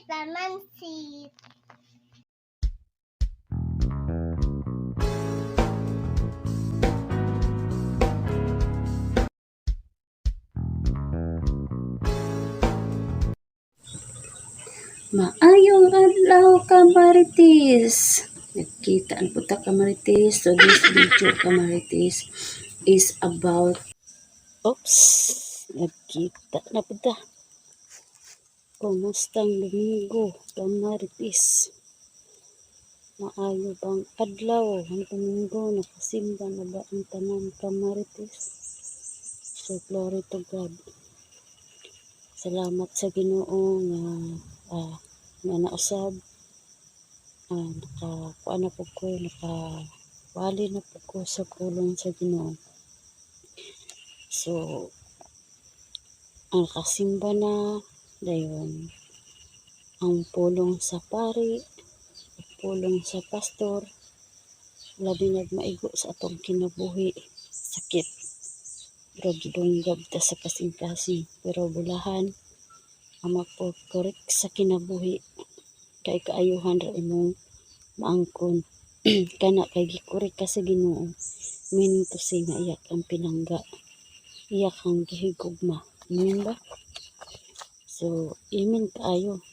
Calamansi. Maayong adlaw kamaritis. Nagkita ang puta kamaritis. So this video kamaritis is about nagkita na puta. Kumustang Domingo kamaritis. Maayo bang adlaw ang Domingo, nakasimba na ba ang tanan kamaritis? So glory to God. Salamat sa Ginoo nga nausab. Nakakuha na po ko, nakawali na po ko sa pulong sa Ginoo. So, ang nakasimba na, dayon, ang pulong sa pari, pulong sa pastor, labi nagmaigo sa atong kinabuhi, sakit. Pero gidunggab ta sa kasing-kasing, pero bulahan, ang magpo-correct sa kinabuhi, kay kaayuhan ra imong maangkon. Kana kay gikorek ka sa Ginoo, meaning to say nga iyak ang pinangga, iyak ang gihigugma, amen ba? So amen kaayo.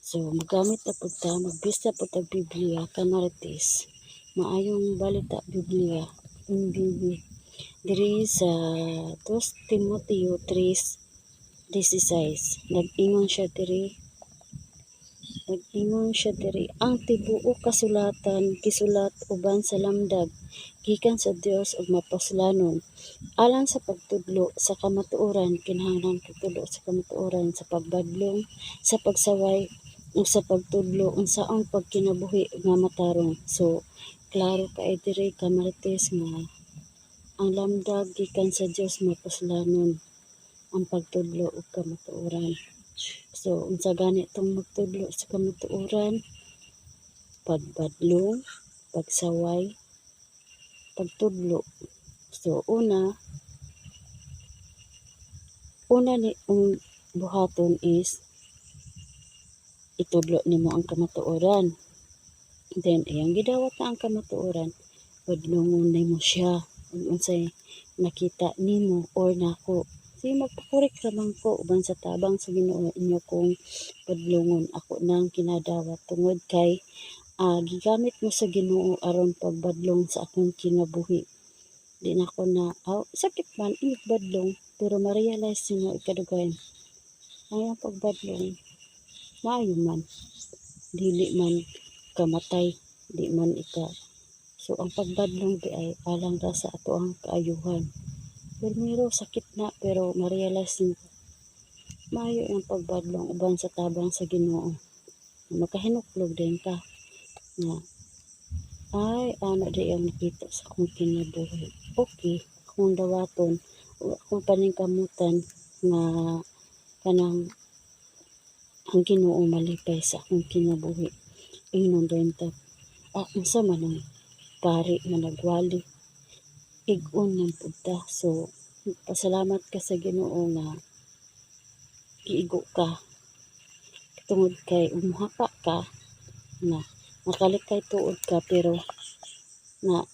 So magamit na po ta, magbisa po ta Biblia kamaritis, maayong balita Biblia in Biblia diri sa 2 Timoteo 3:16. Nag-ingon siya diri, ang tibuok kasulatan gisulat uban sa lamdag gikan sa Dios ug mapuslanon alang sa pagtudlo sa kamatuoran, kinahanglan pagtudlo sa kamatuoran, sa pagbadlong, sa pagsaway ug sa pagtudlo unsaon pagkinabuhi nga matarong. So klaro kay diri kamarites nga ang lamdag gikan sa Dios mapuslanon, ang pagtudlo ug kamatuoran. So, unsa gani itong magtudlo sa kamatuoran? Pagbadlong, pagsaway, pagtudlo. So, una ni ang buhaton is itudlo nimo ang kamatuoran. Then, iyang gidawat na ang kamatuoran, badlongon nimo siya. Unsay nakita nimo or nako. Sige, magpakurik ramang ko uban sa tabang sa Ginoo inyo kong padlungon. Ako nang kinadawat tungod kay gigamit mo sa Ginoo aron pagbadlong sa akong kinabuhi. Di na ko na sakit man iyong badlong, pero ma-realize niyo ikadugayan ang pagbadlong maayo man, dili man kamatay, di man ika. So ang pagbadlong di ay alang ra sa ato ang kaayuhan. Pero sakit na, pero ma-realize nyo maayo ang pagbadlong uban sa tabang sa Ginoo. Makahinuklog din ka nga ay ana di ang nakita sa akong kinabuhi. Okay, akong dawaton o akong paningkamutan nga kanang ang Ginoo malipay sa akong kinabuhi. Ingnon din ta unsa man ang pari nga nagwali, igon ng punta. So pasalamat ka sa Ginoo nga giigo ka tungod kay umuhaka ka na makalikay tuod ka, pero na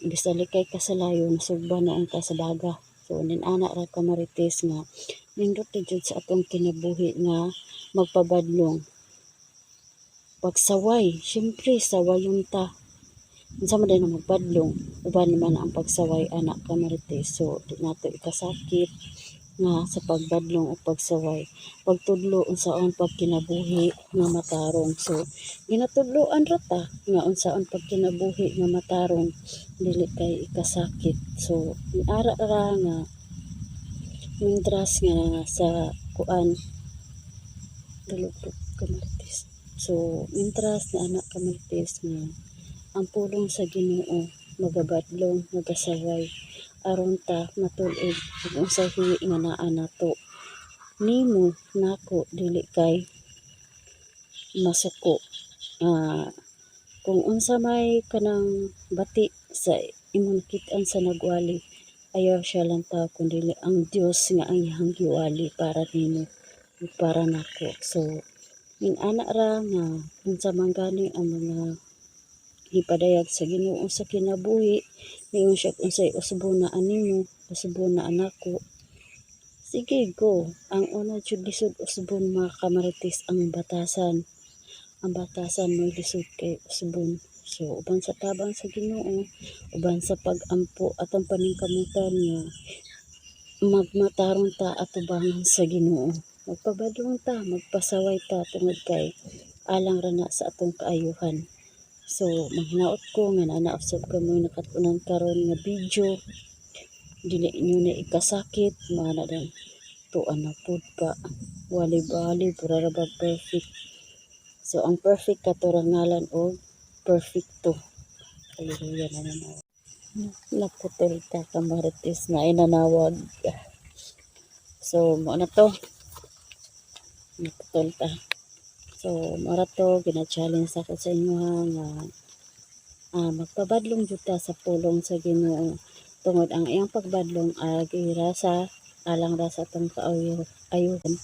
bisalikay ka sa layo, nasugba noon ka sa daga. So ninana ra kamarites nga nindot jud sa atong kinabuhi nga magpabadlong, pagsaway. Syempre sawayon ta, unsa man din ang magbadlong, uban naman ang pagsaway anak kamarites. So di nato ikasakit nga sa pagbadlong o pagsaway, pagtudlo unsaon pagkinabuhi nga matarong. So ginatudloan ra ta nga unsaon pagkinabuhi nga matarong, dili kay ikasakit. So ara ra nga mintras nga sa dalugdog kamarites. So mintras na anak kamarites nga ang pulong sa Ginoo magabadlong, magasaway aron ta matul-id ug unsay hiwi nga naa nato. Nimo nako dili kay masuko. Kung unsa may kanang bati sa imong nakit-an sa nagwali, ayaw siya lang ta kundi ang Dios nga ang iyang giwali para nimo ug para nako. So Ning ana ra nga unsa man gani ang mga ipadayag sa Ginoo sa kinabuhi, ningon siya unsay usbon na animo, usbon na anako. Sige go, ang una jud lisod usbon mga kamarites ang batasan. Ang batasan mo lisod kay usbon. So uban sa tabang sa Ginoo, uban sa pag-ampo atong paningkamutan nga magmataron ta atubangan sa Ginoo. Magpabadlong ta, magpasaway ta tungod kay alang ra na sa atong kaayuhan. So, maghinaot ko nga nanausab kamo nakatunan karon nga video. Dili nyo na ikasakit, mana dan tuan na pud ka. Wali-wali, pura ra ba perfect. So, ang perfect katurangalan o perfecto. Hallelujah na naman. Naputol ta kamarites na inanawag. So, mo na to. Naputol ta. So, mara to, gina-challenge ako sa inyo nga magpabadlong jud ta sa pulong sa Ginoo. Tungod ang iyang pagbadlong gira sa alang ra sa atong kaayuhan.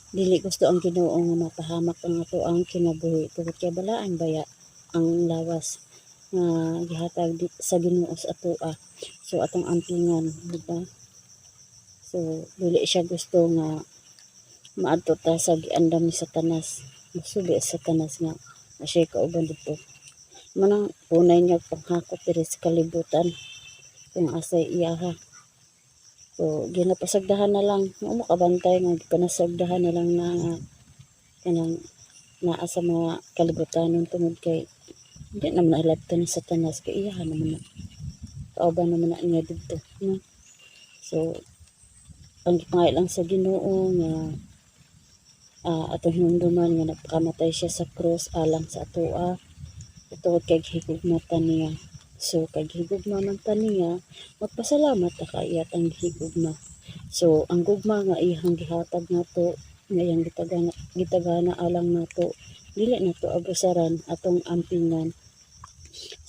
Dili gusto ang Ginoo nga mapahamak ang ato ang kinabuhi. Tungod kay balaan baya ang lawas nga gihatag sa Ginoo sa atoa. So atong ampingan, di ba? So dili siya gusto nga maadto ta sa giandam ni Satanas. Musubi sa Satanas nga siya kauban dito. Manang tunay niya panghakot diri sa kalibutan kung asay iyaha. So ginapasagdahan na lang mo makabantay nga gipanasagdahan na lang na kanang naa sa mga kalibutan tungod kay hindi naman alabtan ni Satanas kay iyaha naman na kauban naman na niya dito, no? So ang gipangay lang sa Ginoo nga atong hinumduman nga napakamatay siya sa krus alang sa atoa tungod kay higugmatan niya. So kay higugma man ta niya, magpasalamat ta kay atang higugma. So ang gugma nga iyang gihatag nato nga iyang gitagana alang nato, dili nato abusaran atong ampingan.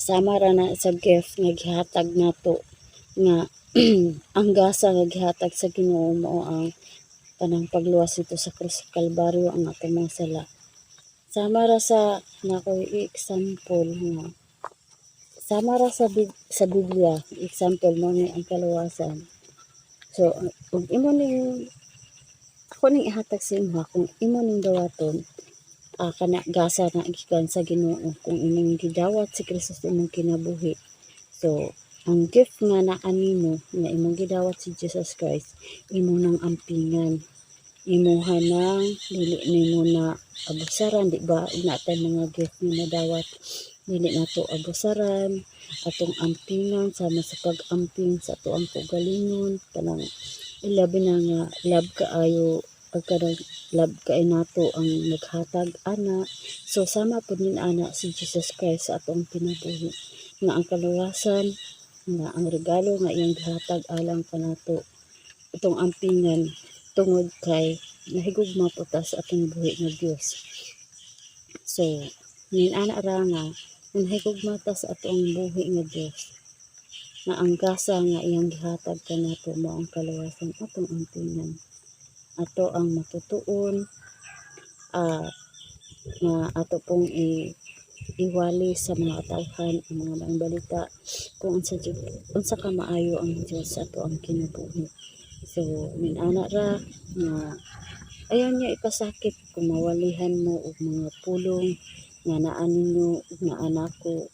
Sama ra na sa gift nga gihatag nato nga ang gasa nga gihatag sa Ginoo mao ang kanang pagluwas ito sa krus sa Kalbaryo ang atong mga sala. Sama ra sa nakoy example nga sama ra sa Biblia, example mo ni ang kaluwasan. So ug imo ning ako ning ihatag sa imo kung imo ning dawaton kana gasa na gikan sa Ginoo kung imong gidawat si Kristo sa imong kinabuhi. So ang gift nga naa nimo nga imong gidawat si Jesus Christ, imo nang ampingan, imuha nang dili nimo na abusaran, di ba? Natay mga gift nga nadawat, dili nato abusaran atong ampingan sama sa pag-amping sa ato ang kaugalingon kanang ilabi na nga love kaayo pagkanang love kay nato ang naghatag ana. So sama pud nin ana si Jesus Christ sa atong kinabuhi nga ang kaluwasan nga ang regalo nga iyang gihatag alang kanato itong ampingan tungod kay nahigugma po ta sa atong buhi nga Dios. So nin ana ra nga nahigugma ta sa atong buhi nga Dios nga ang gasa nga iyang gihatag kanato mao ang kaluwasan atong ampingan. Ato ang matutuon nga ato pong iwali sa mga atawhan ang mga daang balita kung unsa ka maayo ang Dios sa ato ang kinabuhi. So minana ra nga ayaw niya ipasakit kung mawalihan mo og mga pulong nga naa ninyo ug nga anako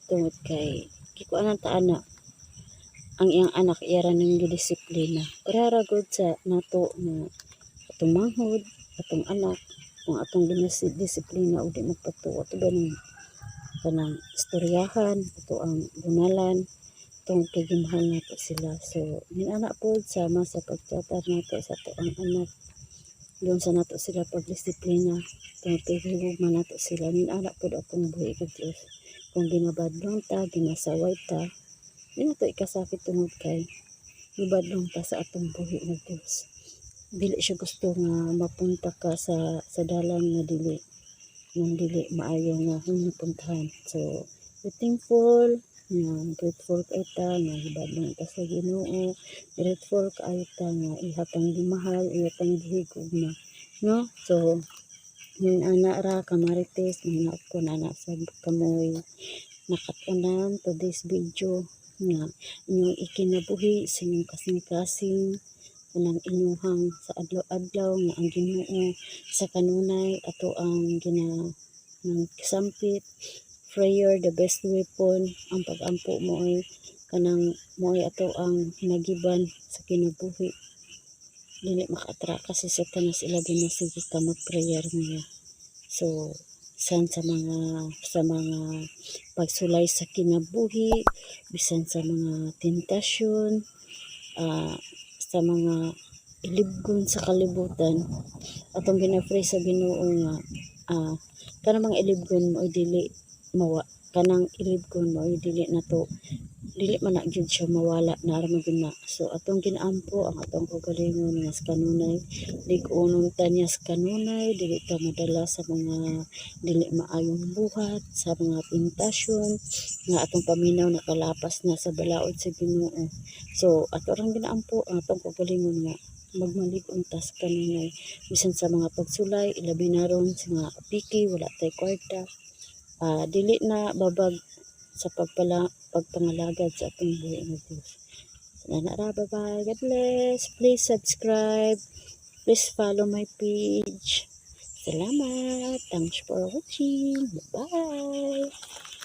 tungod kay kikuanan ta ana ang iyang anak iyara ning gidisiplina. Para gud sa nato nga atong manghod, atong anak kung atong disiplina o di magpatuo ito ganun kanang istoryahan ito ang bunalan tungod kay gimahal nato sila. So minana po sama sa pagtratar nato sa ato ang anak doon sa nato sila pagdisiplina tungod kay higugma nato sila. Minana po atong buhi ka Diyos kung ginabadlong ta, ginasaway ta, di na to ikasakit tungod kay gibadlong ta sa atong buhi nga Diyos. Dili siya gusto nga mapunta ka sa dalan nga dili maayo nga puntahan. So be thankful nga grateful kay ta nga gibadlong ta sa Ginoo, grateful kaayo ta nga ihatang gimahal, ihatang gihigugma, no? So ana ra ka Marites, hinaot ko na na sa kamoy nakatunan to this video nga inyong ikinabuhi sa inyong kasing-kasing kanang inyuhang sa adlaw-adlaw nga ang Ginoo sa kanunay ato ang ng kasampit. Prayer the best weapon. Ang pag-ampo mo ay kanang mo ay ato ang hinagiban sa kinabuhi. Dili maka-attract kasi Satanas ilabi na sige ka mag-prayer niya. So sa mga pagsulay sa kinabuhi, bisan sa mga tentasyon, sa mga ilibgon sa kalibutan, atong gina-pray sa Ginoo nga kanang mga ilibgon mo ay dili mawa kanang ilibgon mo ay dili man na gyud siya mawala na ra gyud na. So atong ginampo ang atong kaugalingon nga sa kanunay lig-unon tanya sa kanunay dili ta madala sa mga dili maayong buhat, sa mga tentasyon nga atong paminaw nakalapas na sa balaod sa Ginoo. So ato rang ginaampo ang atong kaugalingon nga magmalig-on ta sa kanunay bisan sa mga pagsulay ilabi na ron sa mga piki wala tay kwarta, dili na babag sa pagpangalagad sa atong buhi nga Dios. Sana ra, bye-bye. God bless. Please subscribe. Please follow my page. Salamat. Thanks for watching. Bye-bye.